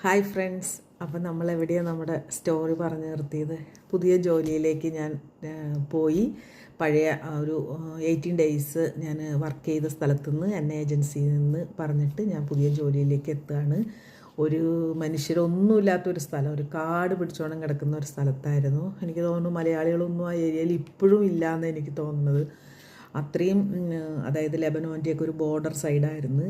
Hi friends. അപ്പോൾ നമ്മളെവിടെയാണ് നമ്മുടെ story പറഞ്ഞു നിർത്തിയത്? പുതിയ ജോലിയിലേക്ക് ഞാൻ പോയി. പഴയ ഒരു 18 ഡേയ്സ് ഞാൻ വർക്ക് ചെയ്ത സ്ഥലത്തുനിന്ന് എന്നെ ഏജൻസിയിൽ നിന്ന് പറഞ്ഞിട്ട് ഞാൻ പുതിയ ജോലിയിലേക്ക് എത്തുകയാണ്. ഒരു മനുഷ്യരൊന്നുമില്ലാത്തൊരു സ്ഥലം, ഒരു കാട് പിടിച്ചോണം കിടക്കുന്ന ഒരു സ്ഥലത്തായിരുന്നു. എനിക്ക് തോന്നുന്നു മലയാളികളൊന്നും ആ ഏരിയയിൽ ഇപ്പോഴും ഇല്ലയെന്ന് എനിക്ക് തോന്നുന്നത്. അത്രയും അതായത് ലെബനോൻ്റെയൊക്കെ ഒരു ബോർഡർ സൈഡായിരുന്നു.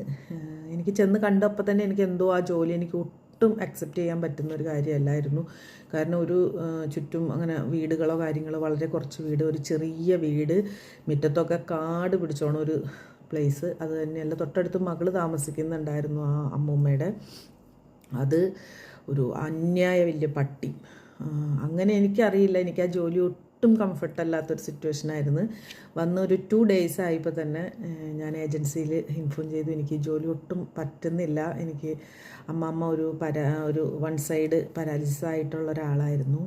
എനിക്ക് ചെന്ന് കണ്ടപ്പോൾ തന്നെ എനിക്ക് എന്തോ ആ ജോലി എനിക്ക് ഒട്ടും അക്സെപ്റ്റ് ചെയ്യാൻ പറ്റുന്ന ഒരു കാര്യമല്ലായിരുന്നു. കാരണം ഒരു ചുറ്റും അങ്ങനെ വീടുകളോ കാര്യങ്ങളോ, വളരെ കുറച്ച് വീട്, ഒരു ചെറിയ വീട്, മുറ്റത്തൊക്കെ കാട് പിടിച്ചോണം ഒരു പ്ലേസ്. അത് തന്നെയല്ല, തൊട്ടടുത്ത് മകൾ താമസിക്കുന്നുണ്ടായിരുന്നു ആ അമ്മൂമ്മയുടെ. അത് ഒരു അന്യായ വലിയ പട്ടി. അങ്ങനെ എനിക്കറിയില്ല, എനിക്ക് ആ ജോലി ഒട്ടും കംഫർട്ടല്ലാത്തൊരു സിറ്റുവേഷനായിരുന്നു. വന്ന് ഒരു 2 ഡേയ്സ് ആയപ്പോൾ തന്നെ ഞാൻ ഏജൻസിയിൽ ഇൻഫോം ചെയ്തു, എനിക്ക് ഈ ജോലി ഒട്ടും പറ്റുന്നില്ല. എനിക്ക് അമ്മമ്മ ഒരു വൺ സൈഡ് പാരാലിസിസ് ആയിട്ടുള്ള ഒരാളായിരുന്നു.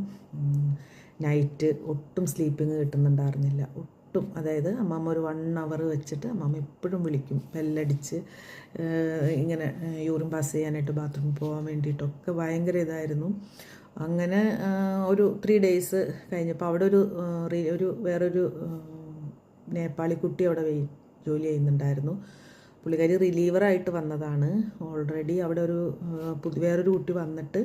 നൈറ്റ് ഒട്ടും സ്ലീപ്പിങ് കിട്ടുന്നുണ്ടായിരുന്നില്ല, ഒട്ടും. അതായത് അമ്മമ്മ ഒരു 1 അവർ വെച്ചിട്ട് അമ്മമ്മ എപ്പോഴും വിളിക്കും, ബെല്ലടിച്ച്. ഇങ്ങനെ യൂറിൻ പാസ് ചെയ്യാനായിട്ട് ബാത്റൂമിൽ പോകാൻ വേണ്ടിയിട്ടൊക്കെ ഭയങ്കര ഇതായിരുന്നു. അങ്ങനെ ഒരു 3 ഡേയ്സ് കഴിഞ്ഞപ്പോൾ അവിടെ വേറൊരു നേപ്പാളി കുട്ടി അവിടെ ജോലി ചെയ്യുന്നുണ്ടായിരുന്നു. പുള്ളിക്കാരി റിലീവറായിട്ട് വന്നതാണ്. ഓൾറെഡി അവിടെ വേറൊരു കുട്ടി വന്നിട്ട്,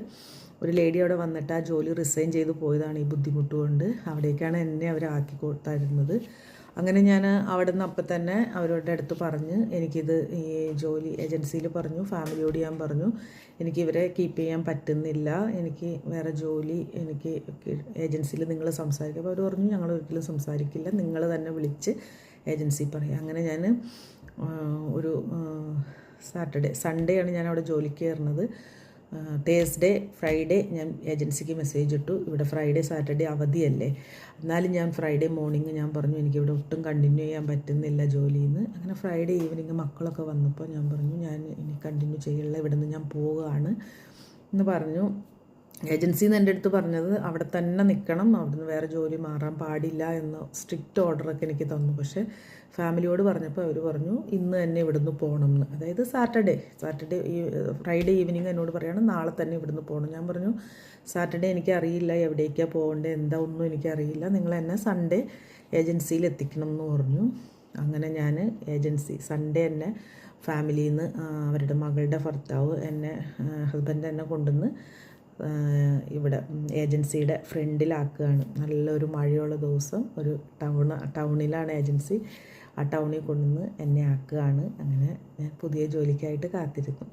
ഒരു ലേഡി അവിടെ വന്നിട്ട് ആ ജോലി റിസൈൻ ചെയ്ത് പോയതാണ് ഈ ബുദ്ധിമുട്ട് കൊണ്ട്. അവിടേക്കാണ് എന്നെ അവർ ആക്കി കൊടുത്തായിരുന്നത്. അങ്ങനെ ഞാൻ അവിടെ നിന്ന് അപ്പം തന്നെ അവരുടെ അടുത്ത് പറഞ്ഞ്, എനിക്കിത് ഈ ജോലി ഏജൻസിയിൽ പറഞ്ഞു, ഫാമിലിയോട് ഞാൻ പറഞ്ഞു, എനിക്കിവരെ കീപ്പ് ചെയ്യാൻ പറ്റുന്നില്ല, എനിക്ക് വേറെ ജോലി, എനിക്ക് ഏജൻസിയിൽ നിങ്ങൾ സംസാരിക്കുക. അപ്പോൾ അവർ പറഞ്ഞു, ഞങ്ങൾ ഒരിക്കലും സംസാരിക്കില്ല, നിങ്ങൾ തന്നെ വിളിച്ച് ഏജൻസി പറയുക. അങ്ങനെ ഞാൻ ഒരു സൺഡേ ആണ് ഞാൻ അവിടെ ജോലിക്ക് കയറുന്നത്. തേഴ്സ്ഡേ ഫ്രൈഡേ ഞാൻ ഏജൻസിക്ക് മെസ്സേജ് ഇട്ടു, ഇവിടെ ഫ്രൈഡേ സാറ്റർഡേ അവധിയല്ലേ, എന്നാലും ഞാൻ ഫ്രൈഡേ മോർണിംഗ് ഞാൻ പറഞ്ഞു എനിക്കിവിടെ ഒട്ടും കണ്ടിന്യൂ ചെയ്യാൻ പറ്റുന്നില്ല ജോലിയിൽ. അങ്ങനെ ഫ്രൈഡേ ഈവനിങ് മക്കളൊക്കെ വന്നപ്പോൾ ഞാൻ പറഞ്ഞു, ഞാൻ ഇനി കണ്ടിന്യൂ ചെയ്യില്ല, ഇവിടെ നിന്ന് ഞാൻ പോവുകയാണ് എന്ന് പറഞ്ഞു. ഏജൻസിയിൽ നിന്ന് എൻ്റെ അടുത്ത് പറഞ്ഞത് അവിടെ തന്നെ നിൽക്കണം, അവിടുന്ന് വേറെ ജോലി മാറാൻ പാടില്ല എന്ന സ്ട്രിക്റ്റ് ഓർഡറൊക്കെ എനിക്ക് തന്നു. പക്ഷേ ഫാമിലിയോട് പറഞ്ഞപ്പോൾ അവർ പറഞ്ഞു ഇന്ന് തന്നെ ഇവിടുന്ന് പോകണം എന്ന്. അതായത് ഫ്രൈഡേ ഈവനിങ് എന്നോട് പറയാണ് നാളെ തന്നെ ഇവിടുന്ന് പോകണം. ഞാൻ പറഞ്ഞു സാറ്റർഡേ എനിക്കറിയില്ല എവിടേക്കാണ് പോകേണ്ടത്, എന്താ ഒന്നും എനിക്കറിയില്ല, നിങ്ങൾ എന്നെ സൺഡേ ഏജൻസിയിൽ എത്തിക്കണം എന്ന് പറഞ്ഞു. അങ്ങനെ ഞാൻ സൺഡേ എന്നെ ഫാമിലിയിൽ നിന്ന് അവരുടെ മകളുടെ ഭർത്താവ് ഹസ്ബൻഡ് എന്നെ കൊണ്ടുവന്ന് ഇവിടെ ഏജൻസിയുടെ ഫ്രണ്ടിലാക്കുകയാണ്. നല്ലൊരു മഴയുള്ള ദിവസം, ഒരു ടൗണിലാണ് ഏജൻസി, ആ ടൗണിൽ കൊണ്ടുവന്ന് എന്നെ ആക്കുകയാണ്. അങ്ങനെ ഞാൻ പുതിയ ജോലിക്കായിട്ട് കാത്തിരുന്നു.